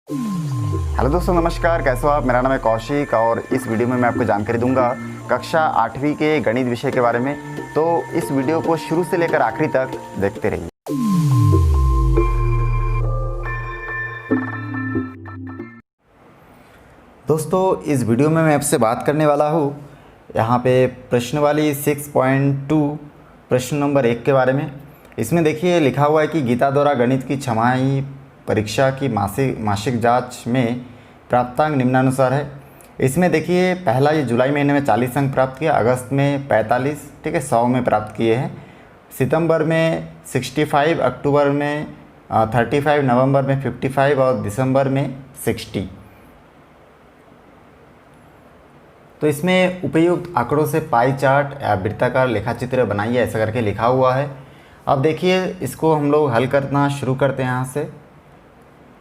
Hello दोस्तों, नमस्कार। कैसे हो आप? मेरा नाम है कौशिक और इस वीडियो में मैं आपको जानकारी दूंगा कक्षा 8वीं के गणित विषय के बारे में। तो इस वीडियो को शुरू से लेकर आखिरी तक देखते रहिए। दोस्तों, इस वीडियो में मैं आपसे बात करने वाला हूँ यहाँ पे प्रश्नवाली 6.2 प्रश्न नंबर 1 के बारे में। इसमें देखिए लिखा हुआ है कि गीता द्वारा गणित की छमाही परीक्षा की मासिक जांच में प्राप्तांक निम्नानुसार है। इसमें देखिए पहला ये जुलाई महीने में 40 अंक प्राप्त किया, अगस्त में 45, ठीक है, 100 में प्राप्त किए हैं, सितंबर में 65, अक्टूबर में 35, नवंबर में 55 और दिसंबर में 60। तो इसमें उपयुक्त आंकड़ों से पाई चार्ट या वृत्ताकार लेखाचित्र बनाइए, ऐसा करके लिखा हुआ है। अब देखिए इसको हम लोग हल करना शुरू करते हैं यहाँ से।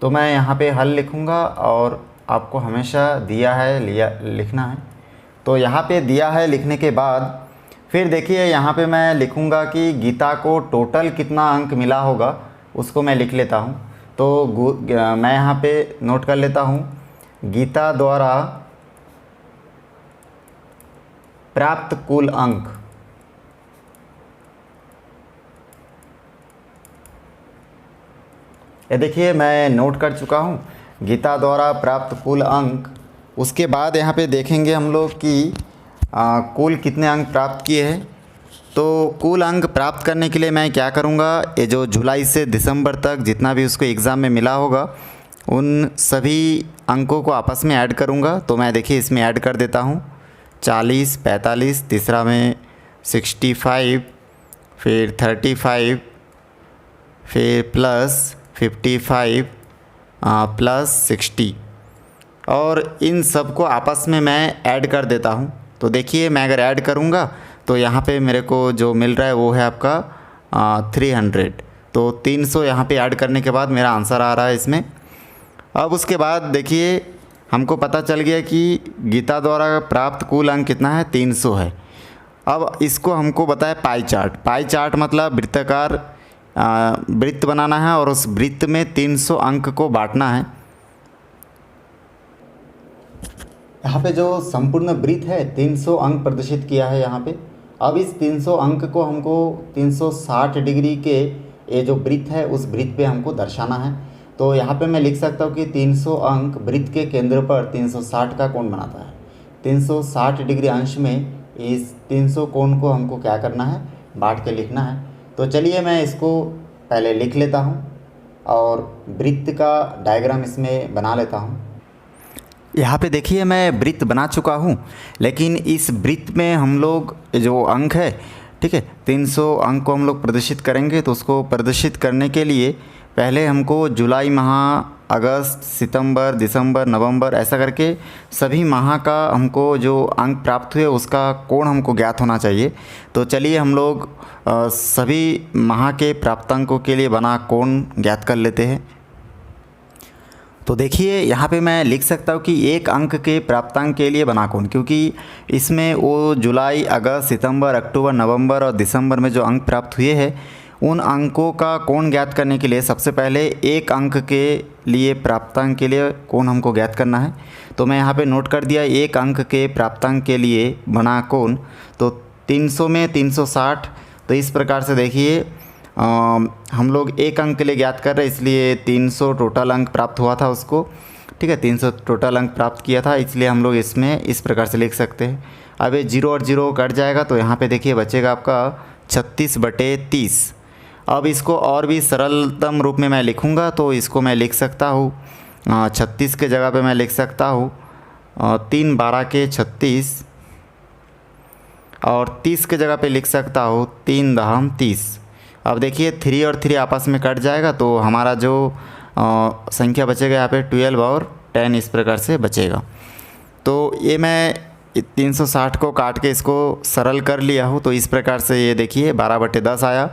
तो मैं यहाँ पे हल लिखूँगा और आपको हमेशा दिया है लिखना है। तो यहाँ पे दिया है लिखने के बाद फिर देखिए यहाँ पे मैं लिखूँगा कि गीता को टोटल कितना अंक मिला होगा, उसको मैं लिख लेता हूँ। तो मैं यहाँ पे नोट कर लेता हूँ, गीता द्वारा प्राप्त कुल अंक। ये देखिए मैं नोट कर चुका हूँ, गीता द्वारा प्राप्त कुल अंक। उसके बाद यहाँ पे देखेंगे हम लोग कि कुल कितने अंक प्राप्त किए हैं। तो कुल अंक प्राप्त करने के लिए मैं क्या करूँगा, ये जो जुलाई से दिसंबर तक जितना भी उसको एग्ज़ाम में मिला होगा उन सभी अंकों को आपस में ऐड करूँगा। तो मैं देखिए इसमें ऐड कर देता हूँ 40, 45, तीसरा में 65, फिर 35, फिर प्लस 55 प्लस 60 और इन सब को आपस में मैं ऐड कर देता हूँ। तो देखिए मैं अगर ऐड करूँगा तो यहाँ पे मेरे को जो मिल रहा है वो है आपका 300। तो 300 यहाँ पे ऐड करने के बाद मेरा आंसर आ रहा है इसमें। अब उसके बाद देखिए हमको पता चल गया कि गीता द्वारा प्राप्त कुल अंक कितना है, 300 है। अब इसको हमको बताया पाई चार्ट। पाई चार्ट मतलब वृत्ताकार वृत्त बनाना है और उस वृत्त में 300 अंक को बांटना है। यहाँ पे जो संपूर्ण वृत्त है 300 अंक प्रदर्शित किया है यहाँ पे। अब इस 300 अंक को हमको 360 डिग्री के ये जो वृत्त है उस वृत्त पे हमको दर्शाना है। तो यहाँ पे मैं लिख सकता हूँ कि 300 अंक वृत्त के केंद्र पर 360 का कोण बनाता है। 360 डिग्री अंश में इस 300 कोण को हमको क्या करना है, बांट के लिखना है। तो चलिए मैं इसको पहले लिख लेता हूँ और वृत्त का डायग्राम इसमें बना लेता हूँ। यहाँ पे देखिए मैं वृत्त बना चुका हूँ, लेकिन इस वृत्त में हम लोग जो अंक है, ठीक है, 300 अंक को हम लोग प्रदर्शित करेंगे। तो उसको प्रदर्शित करने के लिए पहले हमको जुलाई माह, अगस्त, सितंबर, दिसंबर, नवंबर ऐसा करके सभी माह का हमको जो अंक प्राप्त हुए उसका कोण हमको ज्ञात होना चाहिए। तो चलिए हम लोग सभी माह के प्राप्तांकों के लिए बना कोण ज्ञात कर लेते हैं। तो देखिए यहाँ पे मैं लिख सकता हूँ कि एक अंक के प्राप्तांक के लिए बना कोण, क्योंकि इसमें वो जुलाई, अगस्त, सितंबर, अक्टूबर, नवंबर और दिसंबर में जो अंक प्राप्त हुए हैं उन अंकों का कोण ज्ञात करने के लिए सबसे पहले एक अंक के लिए प्राप्तांक के लिए कोण हमको ज्ञात करना है। तो मैं यहाँ पे नोट कर दिया, एक अंक के प्राप्तांक के लिए बना कोण। तो 300 में 360। तो इस प्रकार से देखिए हम लोग एक अंक के लिए ज्ञात कर रहे हैं, इसलिए 300 टोटल अंक प्राप्त हुआ था उसको, ठीक है, 300 टोटल अंक प्राप्त किया था, इसलिए हम लोग इसमें इस प्रकार से लिख सकते हैं। अब ये 0 और 0 कट जाएगा तो यहाँ पे देखिए बचेगा आपका 36/30। अब इसको और भी सरलतम रूप में मैं लिखूँगा तो इसको मैं लिख सकता हूँ 36 के जगह पे मैं लिख सकता हूँ 3 12 के 36 और 30 के जगह पे लिख सकता हूँ 3 दहम 30। अब देखिए 3 और 3 आपस में कट जाएगा तो हमारा जो संख्या बचेगा यहाँ पे 12 और 10 इस प्रकार से बचेगा। तो ये मैं 360 को काट के इसको सरल कर लिया हूँ। तो इस प्रकार से ये देखिए 12/10 आया।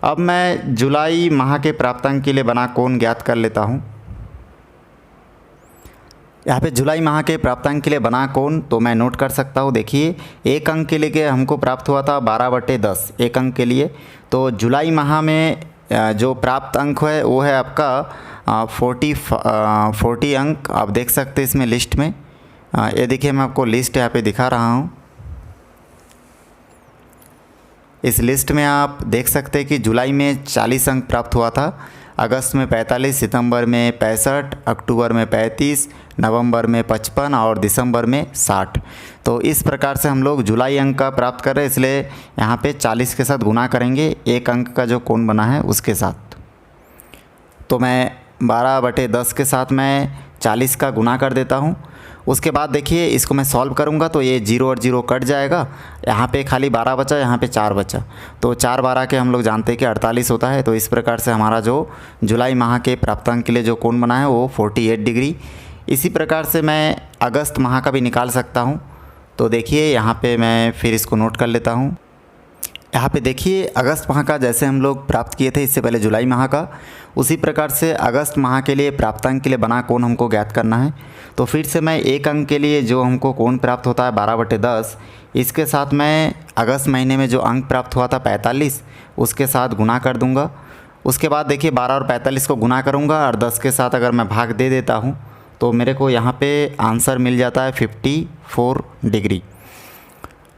अब मैं जुलाई माह के प्राप्तांक के लिए बना कोण ज्ञात कर लेता हूँ। यहाँ पे जुलाई माह के प्राप्तांक के लिए बना कोण तो मैं नोट कर सकता हूँ। देखिए एक अंक के लिए हमको प्राप्त हुआ था 12/10 एक अंक के लिए। तो जुलाई माह में जो प्राप्त अंक है वो है आपका 40 अंक आप देख सकते हैं इसमें लिस्ट में। ये देखिए मैं आपको लिस्ट यहाँ पे दिखा रहा हूँ। इस लिस्ट में आप देख सकते हैं कि जुलाई में 40 अंक प्राप्त हुआ था, अगस्त में 45, सितंबर में 65, अक्टूबर में 35, नवंबर में 55 और दिसंबर में 60। तो इस प्रकार से हम लोग जुलाई अंक का प्राप्त कर रहे हैं, इसलिए यहाँ पे 40 के साथ गुना करेंगे एक अंक का जो कोण बना है उसके साथ। तो मैं 12/10 के साथ मैं 40 का गुना कर देता हूँ। उसके बाद देखिए इसको मैं सॉल्व करूँगा तो ये 0 और 0 कट जाएगा, यहाँ पे खाली 12 बचा, यहाँ पे 4 बचा। तो 4 12 के हम लोग जानते हैं कि 48 होता है। तो इस प्रकार से हमारा जो जुलाई माह के प्राप्तांक के लिए जो कोण बना है वो 48 डिग्री। इसी प्रकार से मैं अगस्त माह का भी निकाल सकता हूँ। तो देखिए यहाँ पे मैं फिर इसको नोट कर लेता हूँ। यहाँ पे देखिए अगस्त माह का जैसे हम लोग प्राप्त किए थे इससे पहले जुलाई माह का, उसी प्रकार से अगस्त माह के लिए प्राप्तांक के लिए बना कोण हमको ज्ञात करना है। तो फिर से मैं एक अंक के लिए जो हमको कोण प्राप्त होता है 12/10, इसके साथ मैं अगस्त महीने में जो अंक प्राप्त हुआ था 45, उसके साथ गुना कर दूंगा। उसके बाद देखिए 12 और 45 को गुना करूंगा और 10 के साथ अगर मैं भाग दे देता हूं तो मेरे को यहाँ पे आंसर मिल जाता है 54 डिग्री।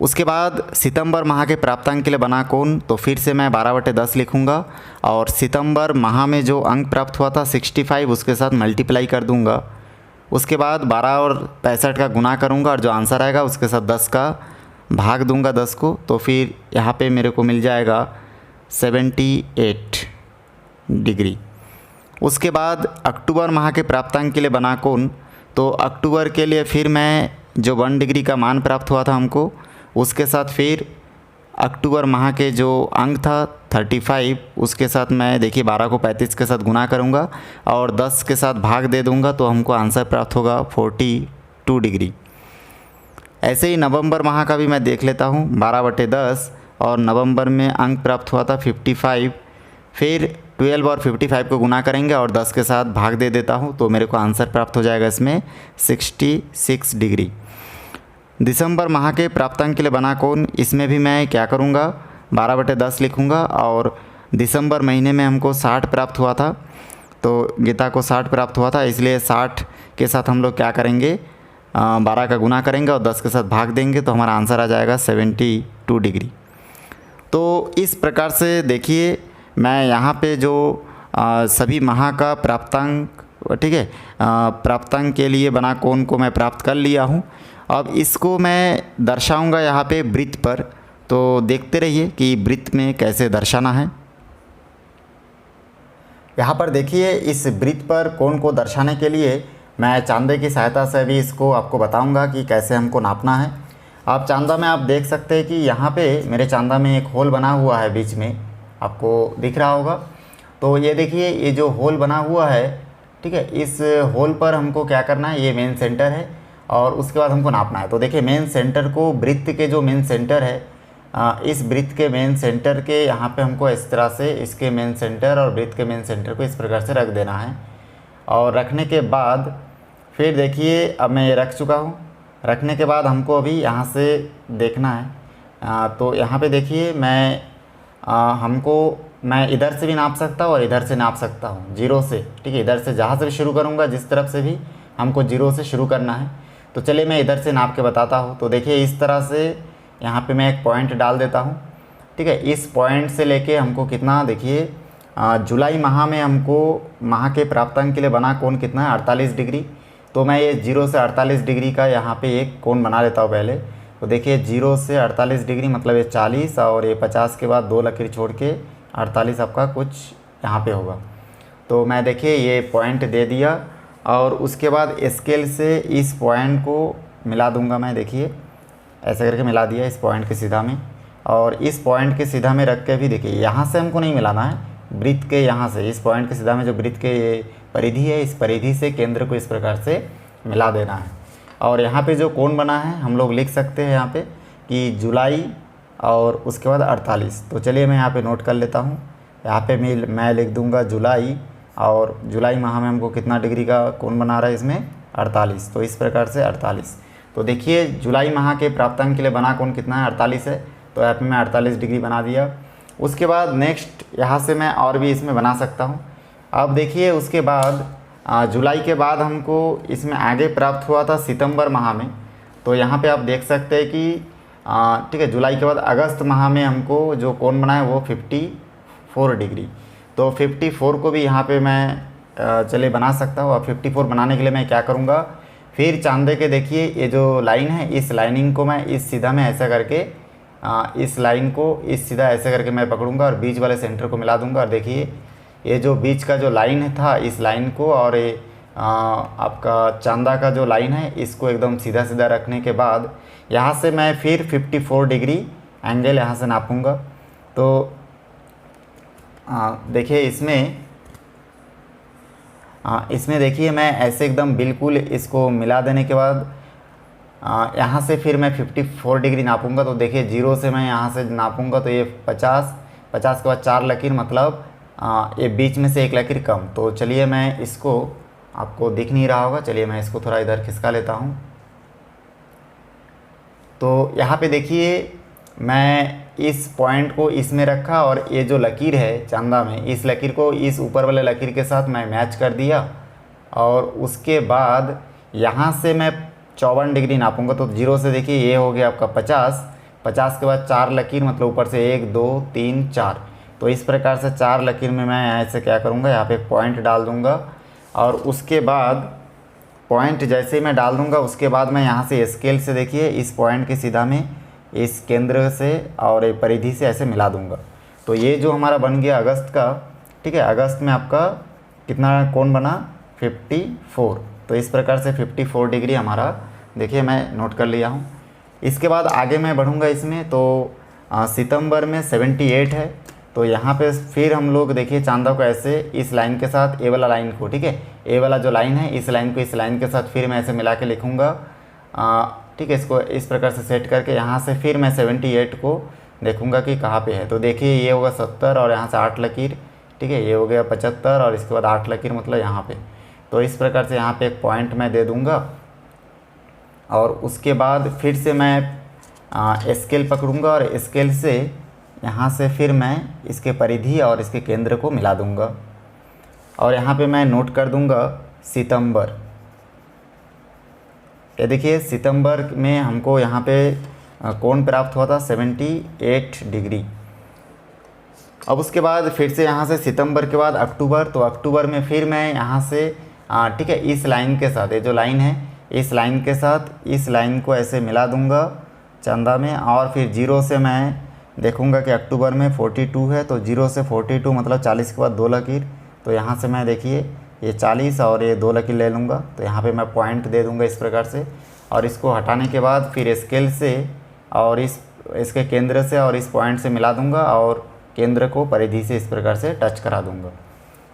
उसके बाद सितंबर माह के प्राप्तांक के लिए बना कोण, तो फिर से मैं 12/10 लिखूँगा और सितंबर माह में जो अंक प्राप्त हुआ था 65, उसके साथ मल्टीप्लाई कर दूंगा। उसके बाद 12 और 65 का गुना करूंगा और जो आंसर आएगा उसके साथ 10 का भाग दूंगा 10 को, तो फिर यहाँ पे मेरे को मिल जाएगा 78 डिग्री। उसके बाद अक्टूबर माह के प्राप्तांक के लिए बना कोण, तो अक्टूबर के लिए फिर मैं जो 1 डिग्री का मान प्राप्त हुआ था हमको, उसके साथ फिर अक्टूबर माह के जो अंक था 35, उसके साथ मैं देखिए 12 को 35 के साथ गुना करूंगा और 10 के साथ भाग दे दूंगा, तो हमको आंसर प्राप्त होगा 42 डिग्री। ऐसे ही नवंबर माह का भी मैं देख लेता हूँ 12/10 और नवंबर में अंक प्राप्त हुआ था 55, फिर 12 और 55 को गुना करेंगे और 10 के साथ भाग दे देता हूँ, तो मेरे को आंसर प्राप्त हो जाएगा इसमें 66 डिग्री। दिसंबर माह के प्राप्तांक के लिए बना कोण, इसमें भी मैं क्या करूँगा 12/10 लिखूँगा और दिसंबर महीने में हमको 60 प्राप्त हुआ था, तो गीता को 60 प्राप्त हुआ था, इसलिए 60 के साथ हम लोग क्या करेंगे 12 का गुना करेंगे और 10 के साथ भाग देंगे, तो हमारा आंसर आ जाएगा 72 डिग्री। तो इस प्रकार से देखिए मैं यहाँ पे जो सभी माह का प्राप्तांक, ठीक है, प्राप्तांक के लिए बना कोण को मैं प्राप्त कर लिया हूँ। अब इसको मैं दर्शाऊंगा यहाँ पे वृत्त पर, तो देखते रहिए कि वृत्त में कैसे दर्शाना है। यहाँ पर देखिए इस वृत्त पर कोण को दर्शाने के लिए मैं चांदे की सहायता से भी इसको आपको बताऊंगा कि कैसे हमको नापना है। आप चांदा में आप देख सकते हैं कि यहाँ पे मेरे चांदा में एक होल बना हुआ है, बीच में आपको दिख रहा होगा। तो ये देखिए ये जो होल बना हुआ है, ठीक है, इस होल पर हमको क्या करना है, ये मेन सेंटर है और उसके बाद हमको नापना है। तो देखिए मेन सेंटर को, वृत्त के जो मेन सेंटर है, इस वृत्त के मेन सेंटर के यहाँ पे हमको इस तरह से इसके मेन सेंटर और वृत्त के मेन सेंटर को इस प्रकार से रख देना है। और रखने के बाद फिर देखिए अब मैं ये रख चुका हूँ। रखने के बाद हमको अभी यहाँ से देखना है। तो यहाँ पे देखिए मैं इधर से भी नाप सकता हूँ और इधर से नाप सकता हूँ, 0 से, ठीक है। इधर से जहाँ से भी शुरू करूँगा, जिस तरफ से भी हमको 0 से शुरू करना है। तो चलिए मैं इधर से नाप के बताता हूँ। तो देखिए इस तरह से यहाँ पे मैं एक पॉइंट डाल देता हूँ, ठीक है। इस पॉइंट से लेके हमको कितना, देखिए जुलाई माह में हमको माह के प्राप्तांक के लिए बना कोण कितना है 48 डिग्री। तो मैं ये 0 से 48 डिग्री का यहाँ पे एक कोण बना लेता हूँ पहले। तो देखिए 0 से 48 डिग्री मतलब ये 40 और ये 50 के बाद 2 लकीर छोड़ के 48 आपका कुछ यहाँ पे होगा। तो मैं देखिए ये पॉइंट दे दिया और उसके बाद स्केल से इस पॉइंट को मिला दूंगा मैं, देखिए ऐसे करके मिला दिया इस पॉइंट के सीधा में। और इस पॉइंट के सीधा में रख के भी देखिए यहाँ से हमको नहीं मिलाना है, वृत्त के यहाँ से इस पॉइंट के सीधा में जो वृत्त के ये परिधि है, इस परिधि से केंद्र को इस प्रकार से मिला देना है। और यहाँ पे जो कोण बना है हम लोग लिख सकते हैं यहाँ पे कि जुलाई और उसके बाद 48। तो चलिए मैं यहाँ पे नोट कर लेता हूँ। यहाँ पे मैं लिख दूँगा जुलाई, और जुलाई माह में हमको कितना डिग्री का कोण बना रहा है इसमें 48। तो इस प्रकार से 48। तो देखिए जुलाई माह के प्राप्तांक के लिए बना कोण कितना है 48 है। तो यहाँ पे मैं 48 डिग्री बना दिया। उसके बाद नेक्स्ट यहाँ से मैं और भी इसमें बना सकता हूँ। अब देखिए उसके बाद जुलाई के बाद हमको इसमें आगे प्राप्त हुआ था सितंबर माह में। तो यहाँ पे आप देख सकते हैं कि ठीक है, जुलाई के बाद अगस्त माह में हमको जो कोण बना है वो 54 डिग्री। तो 54 को भी यहाँ पे मैं चलिए बना सकता हूँ। अब 54 बनाने के लिए मैं क्या करूँगा, फिर चांदे के देखिए ये जो लाइन है, इस लाइनिंग को मैं इस सीधा में ऐसा करके इस लाइन को इस सीधा ऐसे करके मैं पकड़ूंगा और बीच वाले सेंटर को मिला दूंगा। और देखिए ये जो बीच का जो लाइन था, इस लाइन को और ये आपका चांदा का जो लाइन है, इसको एकदम सीधा सीधा रखने के बाद यहाँ से मैं फिर 54 डिग्री एंगल यहाँ से नापूंगा। तो देखिए इसमें देखिए मैं ऐसे एकदम बिल्कुल इसको मिला देने के बाद यहाँ से फिर मैं 54 डिग्री नापूंगा। तो देखिए जीरो से मैं यहाँ से नापूंगा तो ये 50 के बाद 4 लकीर, मतलब ये बीच में से एक लकीर कम। तो चलिए मैं इसको, आपको दिख नहीं रहा होगा, चलिए मैं इसको थोड़ा इधर खिसका लेता हूँ। तो यहाँ पे देखिए मैं इस पॉइंट को इसमें रखा और ये जो लकीर है चांदा में, इस लकीर को इस ऊपर वाले लकीर के साथ मैं मैच कर दिया। और उसके बाद यहाँ से मैं 54 डिग्री नापूंगा। तो जीरो से देखिए ये हो गया आपका 50 के बाद 4 लकीर, मतलब ऊपर से 1 2 3 4। तो इस प्रकार से 4 लकीर में मैं ऐसे क्या करूँगा, यहाँ पे पॉइंट डाल दूँगा। और उसके बाद पॉइंट जैसे ही मैं डाल दूँगा, उसके बाद मैं यहाँ से स्केल से देखिए इस पॉइंट के सीधा में इस केंद्र से और एक परिधि से ऐसे मिला दूँगा। तो ये जो हमारा बन गया अगस्त का, ठीक है, अगस्त में आपका कितना कोण बना, 54। तो इस प्रकार से 54 डिग्री हमारा देखिए मैं नोट कर लिया हूँ। इसके बाद आगे मैं बढ़ूँगा इसमें। तो सितंबर में 78 है। तो यहाँ पे फिर हम लोग देखिए चांदा को ऐसे इस लाइन के साथ, ए वाला लाइन को, ठीक है, ए वाला जो लाइन है इस लाइन को इस लाइन के साथ फिर मैं ऐसे मिला के लिखूँगा। ठीक है, इसको इस प्रकार से सेट करके यहाँ से फिर मैं 78 को देखूँगा कि कहाँ पे है। तो देखिए ये होगा 70 और यहाँ से 8 लकीर, ठीक है, ये हो गया 75 और इसके बाद 8 लकीर, मतलब यहाँ पे। तो इस प्रकार से यहाँ पे एक पॉइंट मैं दे दूँगा। और उसके बाद फिर से मैं स्केल पकड़ूँगा और स्केल से यहाँ से फिर मैं इसके परिधि और इसके केंद्र को मिला दूँगा। और यहाँ पे मैं नोट कर दूँगा सितंबर। ये देखिए सितंबर में हमको यहाँ पे कोण प्राप्त हुआ था 78 डिग्री। अब उसके बाद फिर से यहाँ से सितंबर के बाद अक्टूबर। तो अक्टूबर में फिर मैं यहाँ से ठीक है, इस लाइन के साथ, ये जो लाइन है इस लाइन के साथ इस लाइन को ऐसे मिला दूँगा चंदा में। और फिर जीरो से मैं देखूँगा कि अक्टूबर में 42 है। तो जीरो से 42 मतलब 40 के बाद 2 लकीर। तो यहाँ से मैं देखिए ये 40 और ये 2 लकीर ले लूँगा। तो यहाँ पे मैं पॉइंट दे दूँगा इस प्रकार से। और इसको हटाने के बाद फिर स्केल से और इसके केंद्र से और इस पॉइंट से मिला दूँगा और केंद्र को परिधि से इस प्रकार से टच करा दूँगा।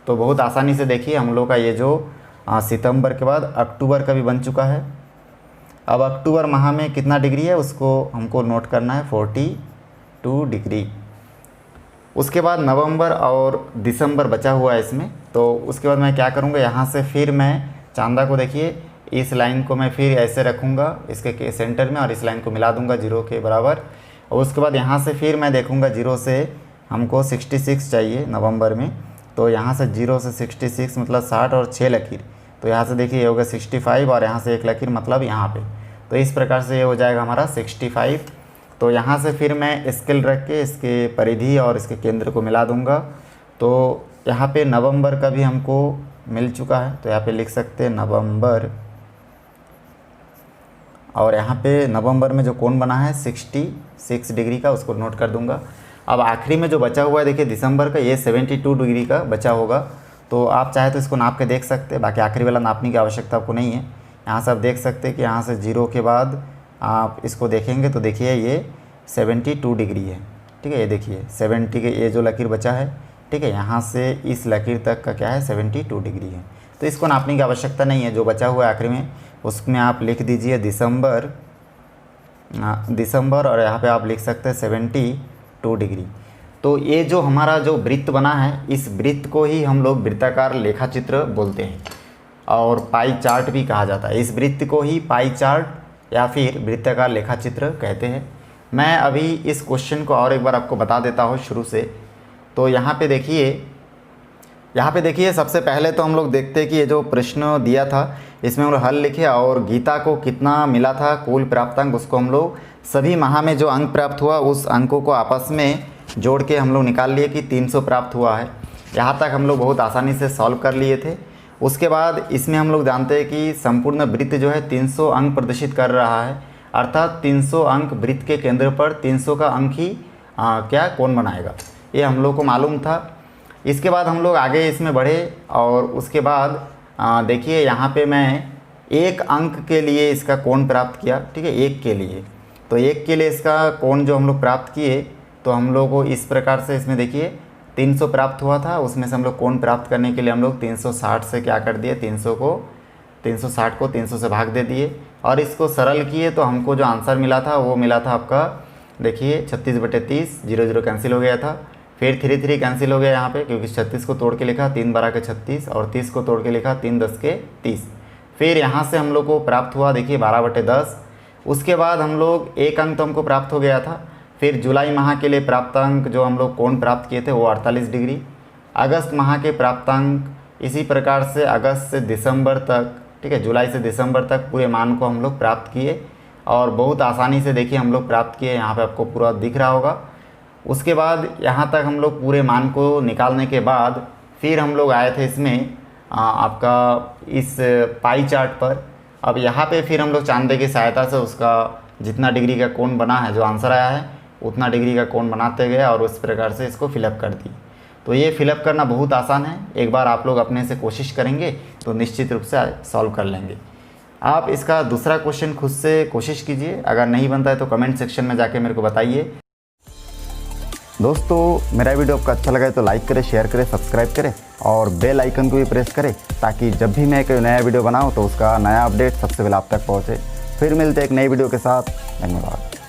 तो बहुत आसानी से देखिए हम लोग का ये जो सितंबर के बाद अक्टूबर का भी बन चुका है। अब अक्टूबर माह में कितना डिग्री है उसको हमको नोट करना है, 42 डिग्री। उसके बाद नवंबर और दिसंबर बचा हुआ है इसमें। तो उसके बाद मैं क्या करूँगा, यहाँ से फिर मैं चांदा को देखिए इस लाइन को मैं फिर ऐसे रखूँगा इसके सेंटर में और इस लाइन को मिला दूँगा जीरो के बराबर। और उसके बाद यहाँ से फिर मैं देखूँगा जीरो से हमको 66 चाहिए नवंबर में। तो यहाँ से जीरो से 66 मतलब 60 और 6 लकीर। तो यहाँ से देखिए ये होगा 65 और यहाँ से 1 लकीर मतलब यहाँ पे। तो इस प्रकार से ये हो जाएगा हमारा 65। तो यहाँ से फिर मैं स्केल रख के इसके परिधि और इसके केंद्र को मिला दूँगा। तो यहाँ पे नवंबर का भी हमको मिल चुका है। तो यहाँ पे लिख सकते हैं नवंबर। और यहाँ पे नवंबर में जो कोण बना है 66 डिग्री का, उसको नोट कर दूँगा। अब आखिरी में जो बचा हुआ है देखिए दिसंबर का, ये 72 डिग्री का बचा होगा। तो आप चाहे तो इसको नाप के देख सकते हैं, बाकी आखिरी वाला नापने की आवश्यकता आपको नहीं है। यहाँ से आप देख सकते हैं कि यहाँ से जीरो के बाद आप इसको देखेंगे तो देखिए ये 72 डिग्री है, ठीक है। ये देखिए 70 के ये जो लकीर बचा है, ठीक है, यहाँ से इस लकीर तक का क्या है 72 डिग्री है। तो इसको नापने की आवश्यकता नहीं है। जो बचा हुआ है आखिरी में उसमें आप लिख दीजिए दिसंबर और यहाँ पे आप लिख सकते हैं 72 डिग्री। तो ये जो हमारा जो वृत्त बना है, इस वृत्त को ही हम लोग वृत्ताकार लेखाचित्र बोलते हैं और पाई चार्ट भी कहा जाता है। इस वृत्त को ही पाई चार्ट या फिर वृत्ताकार लेखाचित्र कहते हैं। मैं अभी इस क्वेश्चन को और एक बार आपको बता देता हूँ शुरू से। तो यहाँ पे देखिए यहाँ पे देखिए, सबसे पहले तो हम लोग देखते हैं कि ये जो प्रश्न दिया था इसमें हम लोग हल लिखे और गीता को कितना मिला था कुल प्राप्तांक, उसको हम लोग सभी माह में जो अंक प्राप्त हुआ उस अंकों को आपस में जोड़ के हम लोग निकाल लिए कि 300 प्राप्त हुआ है। यहाँ तक हम लोग बहुत आसानी से सॉल्व कर लिए थे। उसके बाद इसमें हम लोग जानते हैं कि संपूर्ण वृत्त जो है 300 अंक प्रदर्शित कर रहा है, अर्थात 300 अंक वृत्त के केंद्र पर 300 का अंक ही क्या कोण बनाएगा, ये हम लोग को मालूम था। इसके बाद हम लोग आगे इसमें बढ़े और उसके बाद देखिए यहाँ पे मैं एक अंक के लिए इसका कोण प्राप्त किया, ठीक है, एक के लिए। तो एक के लिए इसका कोण जो हम लोग प्राप्त किए तो हम लोग को इस प्रकार से इसमें देखिए 300 प्राप्त हुआ था, उसमें से हम लोग कोण प्राप्त करने के लिए हम लोग 360 से क्या कर दिए, 360 को 300 से भाग दे दिए और इसको सरल किए तो हमको जो आंसर मिला था वो मिला था आपका देखिए 36/30, 0 कैंसिल हो गया था। फिर 3 कैंसिल हो गया यहाँ पे, क्योंकि 36 को तोड़ के लिखा 3 12 के 36 और 30 को तोड़ के लिखा 3 10 के 30। फिर यहाँ से हम लोग को प्राप्त हुआ देखिए 12/10। उसके बाद हम लोग एक अंक तो हमको प्राप्त हो गया था। फिर जुलाई माह के लिए प्राप्तांक जो हम लोग कोण प्राप्त किए थे वो 48 डिग्री। अगस्त माह के प्राप्तांक इसी प्रकार से अगस्त से दिसंबर तक, ठीक है, जुलाई से दिसंबर तक पूरे मान को हम लोग प्राप्त किए और बहुत आसानी से देखिए हम लोग प्राप्त किए, यहाँ पे आपको पूरा दिख रहा होगा। उसके बाद यहाँ तक हम लोग पूरे मान को निकालने के बाद फिर हम लोग आए थे इसमें आपका इस पाई चार्ट पर। अब यहाँ पे फिर हम लोग चांदे की सहायता से उसका जितना डिग्री का कोण बना है, जो आंसर आया है उतना डिग्री का कोण बनाते गए और उस प्रकार से इसको फिलअप कर दी। तो ये फिलअप करना बहुत आसान है, एक बार आप लोग अपने से कोशिश करेंगे तो निश्चित रूप से सॉल्व कर लेंगे। आप इसका दूसरा क्वेश्चन खुद से कोशिश कीजिए, अगर नहीं बनता है तो कमेंट सेक्शन में जाके मेरे को बताइए। दोस्तों, मेरा वीडियो आपको अच्छा लगा है तो लाइक करें, शेयर करें, सब्सक्राइब करें और बेल आइकन को भी प्रेस करें ताकि जब भी मैं कोई नया वीडियो बनाऊं तो उसका नया अपडेट सबसे पहले आप तक पहुंचे। फिर मिलते हैं एक नई वीडियो के साथ। धन्यवाद।